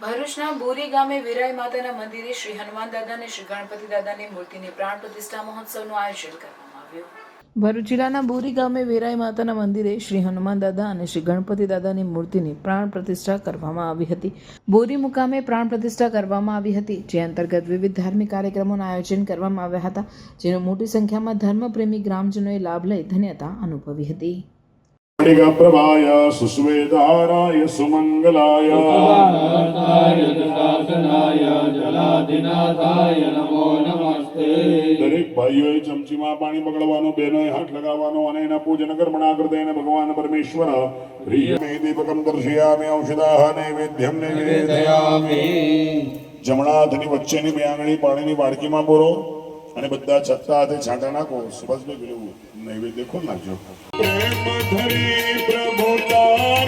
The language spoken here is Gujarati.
ભરૂચના બોરી ગામે વિરાય માતાના મંદિરે શ્રી હનુમાન દાદા અને શ્રી ગણપતિ દાદાની મૂર્તિની પ્રાણ પ્રતિષ્ઠા મહોત્સવનું આયોજન કરવામાં આવ્યું। ભરૂચ જિલ્લાના બોરી ગામે વિરાય માતાના મંદિરે શ્રી હનુમાન દાદા અને શ્રી ગણપતિ દાદાની મૂર્તિની પ્રાણ પ્રતિષ્ઠા કરવામાં આવી હતી। બોરી મુકામે પ્રાણ પ્રતિષ્ઠા કરવામાં આવી હતી, જે અંતર્ગત વિવિધ ધાર્મિક કાર્યક્રમોનું આયોજન કરવામાં આવ્યા હતા, જેનો મોટી સંખ્યામાં ધર્મપ્રેમી ગ્રામજનોએ લાભ લઈ ધન્યતા અનુભવી હતી। प्रभाय सुस्वेदाराय सुमंगलाय नमो नमस्ते। दरेक भाईओ चमची में पानी पकड़वानो, बहनों हाथ लगावानो અને એના પૂજન કર્મણા કરતે એને ભગવાન પરમેશ્વર પ્રિયમે દીપકમ દર્શયામિ ઔષધાહ નૈવેદ્યમ નિવેદયામિ। જમણા હાથની વચ્ચેની બે આંગળી પાણીની વાડકીમાં બોરો અને બધા છત્તા હાથે છાંટા નાખો। સુભાષભાઈ પેલું નૈવેદ્ય ખોલ નાખજો। પ્રેમ ધરી પ્રભુતા